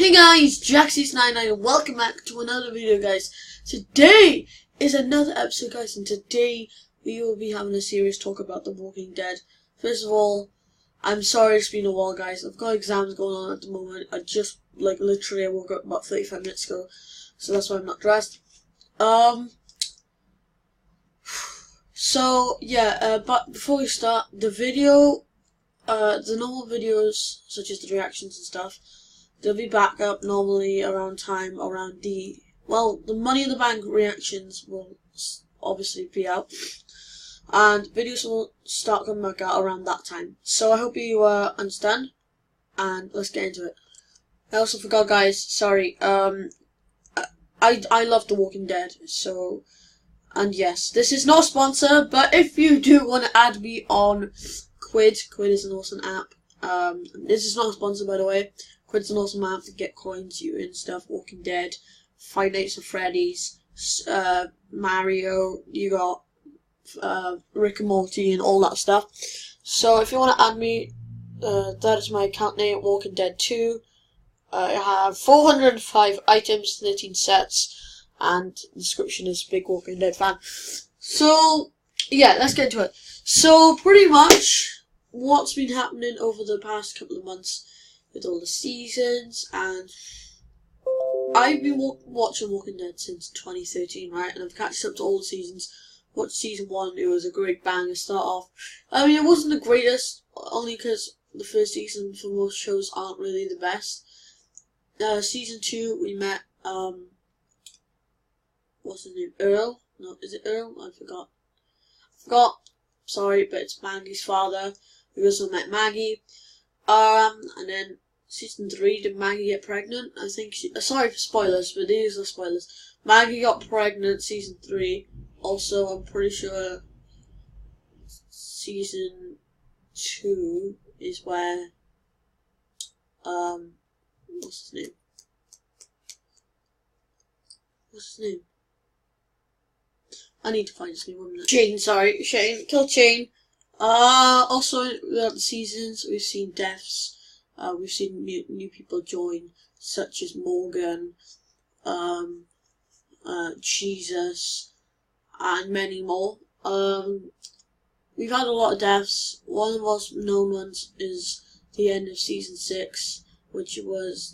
Hey guys, Jaxis99 and welcome back to another video, guys. Today is another episode, guys, and today we will be having a serious talk about The Walking Dead. First of all, I'm sorry it's been a while, guys. I've got exams going on at the moment. I just, literally I woke up about 35 minutes ago, so that's why I'm not dressed. So, yeah, but before we start, the video, the normal videos, such as the reactions and stuff, they'll be back up normally around the Money in the Bank reactions will obviously be out, and videos will start coming back out around that time. So I hope you understand, and let's get into it. I also forgot, guys, sorry, I love The Walking Dead, so, and yes, this is not a sponsor, but if you do want to add me on Quid is an awesome app. This is not a sponsor, by the way. Quid's an awesome app to get coins, you and stuff. Walking Dead, Five Nights at Freddy's, Mario, you got Rick and Morty and all that stuff. So if you want to add me, that is my account name, Walking Dead 2. I have 405 items, 13 sets, and the description is Big Walking Dead fan. So yeah, let's get into it. So pretty much what's been happening over the past couple of months with all the seasons, and I've been watching Walking Dead since 2013, right? And I've catched up to all the seasons. Watched season 1, it was a great bang to start off. I mean, it wasn't the greatest, only because the first season for most shows aren't really the best. Season 2, we met, what's his name, Earl? No, is it Earl? I forgot. Sorry, but it's Maggie's father. We also met Maggie. And then season 3, did Maggie get pregnant? I think sorry for spoilers, but these are spoilers. Maggie got pregnant season 3. Also, I'm pretty sure season 2 is where, what's his name? I need to find his name. Shane killed Shane. Also, throughout the seasons, we've seen deaths. We've seen new people join, such as Morgan, Jesus, and many more. We've had a lot of deaths. One of the most known ones is the end of season 6, which was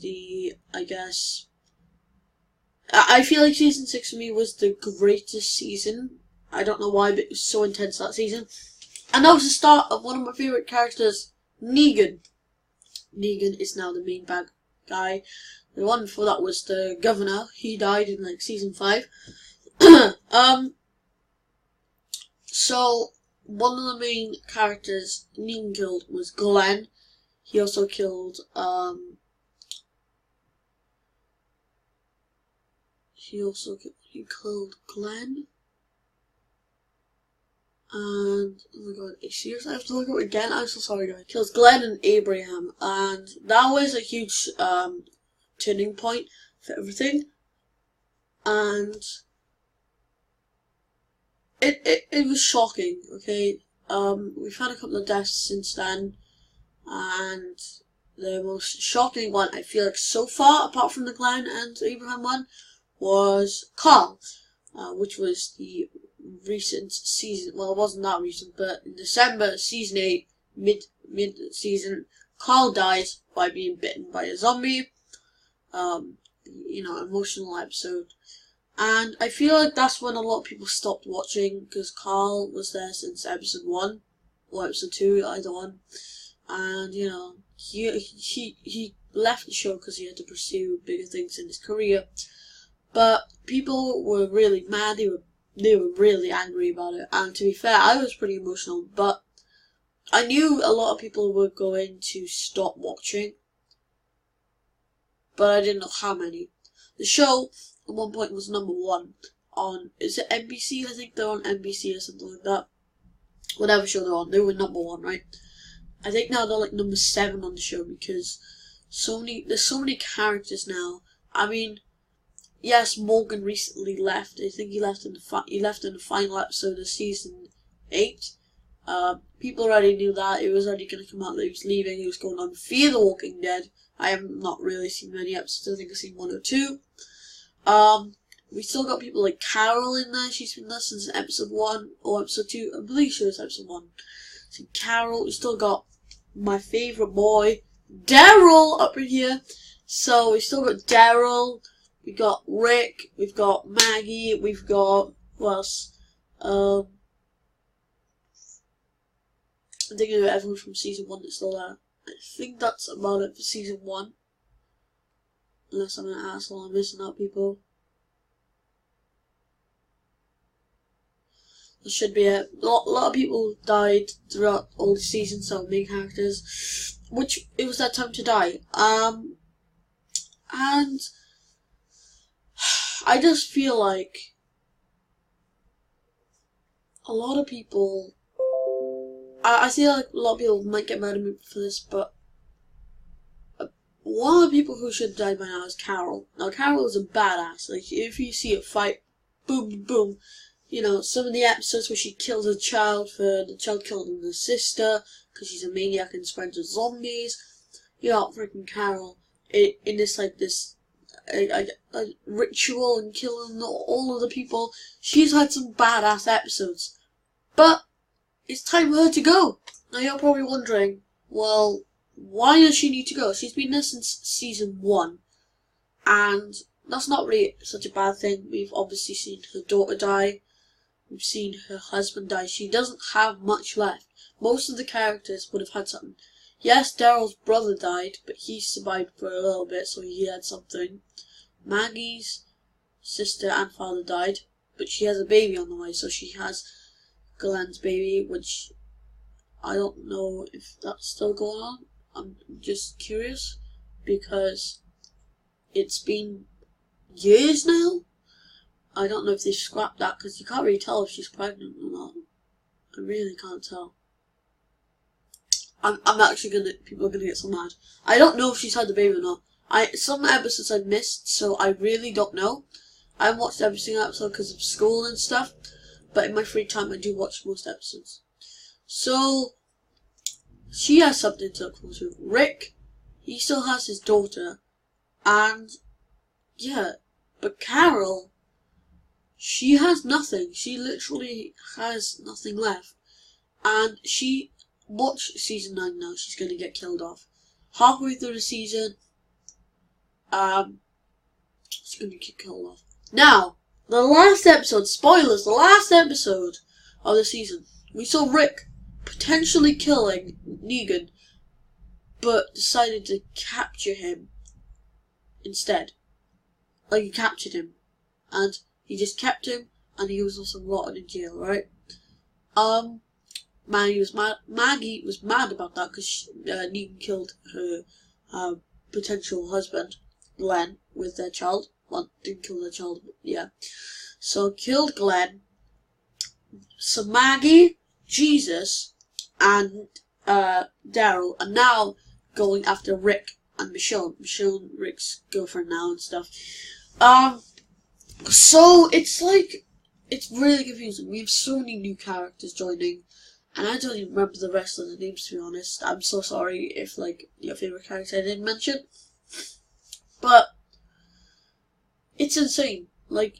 I feel like season 6 for me was the greatest season. I don't know why, but it was so intense that season. And that was the start of one of my favourite characters, Negan. Negan is now the main bad guy. The one before that was the governor. He died in season 5. So one of the main characters Negan killed was Glenn. He also killed he killed Glenn. And, oh my god, seriously, I have to look at it again? I'm so sorry, guys. Kills Glenn and Abraham, and that was a huge turning point for everything. And it was shocking, okay? We've had a couple of deaths since then, and the most shocking one, I feel like, so far, apart from the Glenn and Abraham one, was Carl, which was the recent season. Well, it wasn't that recent, but in December, season 8, mid-season, Carl dies by being bitten by a zombie. Emotional episode. And I feel like that's when a lot of people stopped watching, because Carl was there since episode 1, or episode 2, either one. And, he left the show because he had to pursue bigger things in his career. But people were really mad, they were really angry about it, and to be fair, I was pretty emotional, but I knew a lot of people were going to stop watching, but I didn't know how many. The show, at one point, was number 1 on, is it NBC? I think they're on NBC or something like that. Whatever show they're on, they were number 1, right? I think now they're number 7 on the show, because there's so many characters now. I mean, yes, Morgan recently left. I think he left in the final episode of season 8. People already knew that. It was already going to come out that he was leaving. He was going on Fear the Walking Dead. I have not really seen many episodes. I think I've seen 1 or 2. We still got people like Carol in there. She's been there since episode 1 or episode 2. I believe she was episode 1. So Carol. We still got my favourite boy, Daryl, up in here. So we still got Daryl. We got Rick. We've got Maggie. We've got who else? I'm thinking of everyone from season 1 that's still there. I think that's about it for season 1. Unless I'm an asshole, I'm missing out people. That should be it. A lot of people died throughout all the seasons, so main characters, which it was their time to die. And I just feel like a lot of people, I feel like a lot of people might get mad at me for this, but one of the people who should have died by now is Carol. Now, Carol is a badass. Like, if you see a fight, boom, boom, boom. You know, some of the episodes where she kills a child for the child killing her sister because she's a maniac and spreads with zombies. You know, freaking Carol in this like this a ritual and killing all of the people. She's had some badass episodes, but it's time for her to go. Now you're probably wondering, well, why does she need to go? She's been there since season 1, and that's not really such a bad thing. We've obviously seen her daughter die. We've seen her husband die. She doesn't have much left. Most of the characters would have had something. Yes, Daryl's brother died, but he survived for a little bit, so he had something. Maggie's sister and father died, but she has a baby on the way, so she has Glenn's baby, which I don't know if that's still going on. I'm just curious, because it's been years now. I don't know if they scrapped that, because you can't really tell if she's pregnant or not. I really can't tell. I'm actually people are gonna get so mad. I don't know if she's had the baby or not. Some episodes I missed, so I really don't know. I haven't watched every single episode because of school and stuff, but in my free time I do watch most episodes. So, she has something to look forward to. Rick, he still has his daughter, and yeah, but Carol, she has nothing. She literally has nothing left. And watch season 9 now, she's going to get killed off. Halfway through the season, she's going to get killed off. Now, the last episode, spoilers, the last episode of the season, we saw Rick potentially killing Negan, but decided to capture him instead. Like, he captured him, and he just kept him, and he was also rotted in jail, right? Maggie was mad about that because Negan killed her potential husband, Glenn, with their child. Well, didn't kill their child, but yeah. So, killed Glenn. So, Maggie, Jesus, and Daryl are now going after Rick and Michonne. Michonne, Rick's girlfriend now and stuff. So, it's really confusing. We have so many new characters joining, and I don't even remember the rest of the names, to be honest. I'm so sorry if, your favourite character I didn't mention. But, it's insane.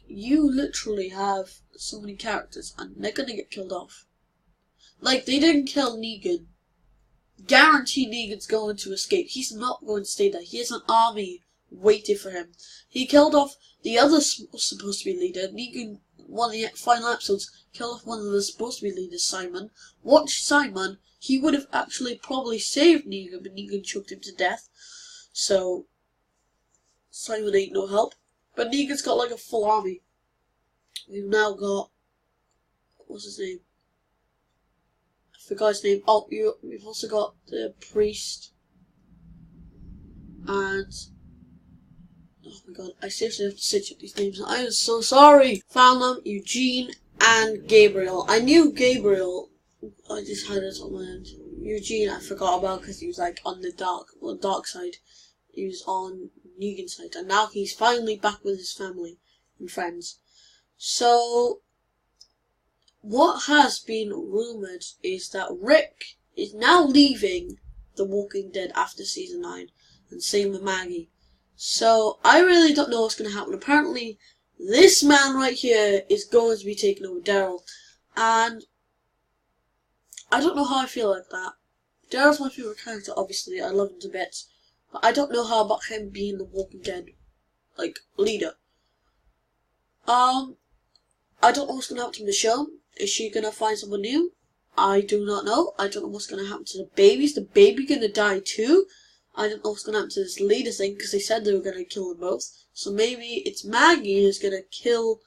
You literally have so many characters, and they're gonna get killed off. They didn't kill Negan. Guarantee Negan's going to escape. He's not going to stay there. He has an army waiting for him. He killed off the other supposed to be leader. Negan, one of the final episodes, killed off one of the supposed to be leaders, Simon. Watch Simon. He would have actually probably saved Negan, but Negan choked him to death. So, Simon ain't no help. But Negan's got a full army. We've now got, what's his name? I forgot his name. Oh, we've also got the priest. And, oh my god, I seriously have to search up these names. I am so sorry. Found them, Eugene and Gabriel. I knew Gabriel. I just had it on my end. Eugene I forgot about because he was on the dark side. He was on Negan's side. And now he's finally back with his family and friends. So, what has been rumoured is that Rick is now leaving The Walking Dead after season 9. and same with Maggie. So I really don't know what's going to happen. Apparently, this man right here is going to be taking over Daryl, and I don't know how I feel like that. Daryl's my favourite character, obviously. I love him to bits. But I don't know how about him being the Walking Dead, like, leader. I don't know what's going to happen to Michonne. Is she going to find someone new? I do not know. I don't know what's going to happen to the babies. Is the baby going to die too? I don't know what's going to happen to this leader thing, because they said they were going to kill them both. So maybe it's Maggie who's going to kill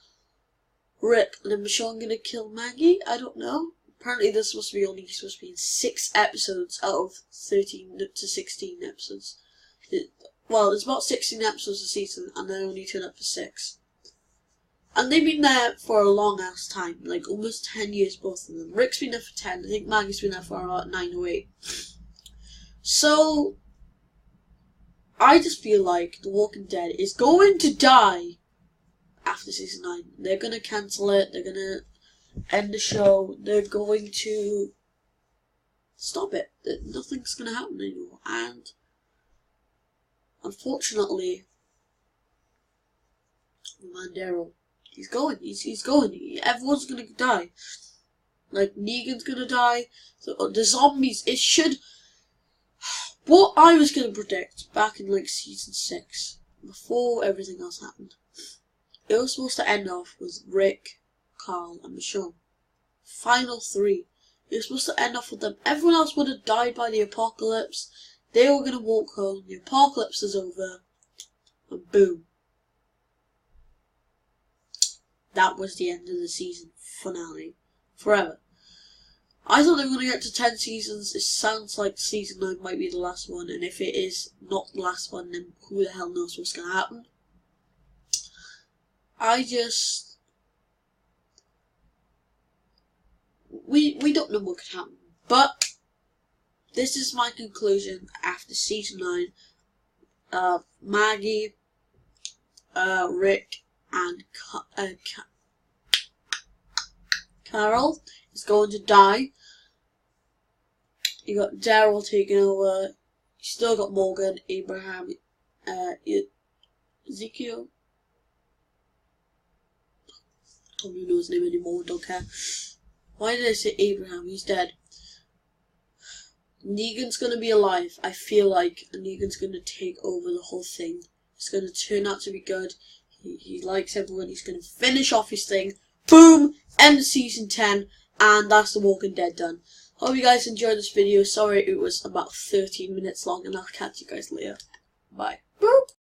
Rick, and then Michonne going to kill Maggie? I don't know. Apparently this is supposed to be in 6 episodes out of 13 to 16 episodes. Well, it's about 16 episodes a season, and they only turn up for 6. And they've been there for a long ass time, like almost 10 years, both of them. Rick's been there for 10, I think Maggie's been there for about 9 or 8. So, I just feel like The Walking Dead is going to die after season 9. They're going to cancel it, they're going to end the show, they're going to stop it. Nothing's going to happen anymore. And, unfortunately, man, Daryl, he's going. He's going. Everyone's gonna die. Like, Negan's gonna die. The zombies. It should. What I was gonna predict back in like season 6, before everything else happened, it was supposed to end off with Rick, Carl, and Michonne. Final 3. It was supposed to end off with them. Everyone else would have died by the apocalypse. They were gonna walk home. The apocalypse is over, and boom. That was the end of the season finale. Forever. I thought they were going to get to 10 seasons. It sounds like season 9 might be the last one. And if it is not the last one, then who the hell knows what's going to happen. We don't know what could happen. But this is my conclusion after season 9. Maggie, Rick, and Carol is going to die. You got Daryl taking over. You still got Morgan, Abraham, Ezekiel. I don't even know his name anymore. Don't care. Why did I say Abraham? He's dead. Negan's gonna be alive. I feel like Negan's gonna take over the whole thing. It's gonna turn out to be good. He likes everyone. He's going to finish off his thing. Boom! End of season 10. And that's The Walking Dead done. Hope you guys enjoyed this video. Sorry it was about 13 minutes long. And I'll catch you guys later. Bye. Boop!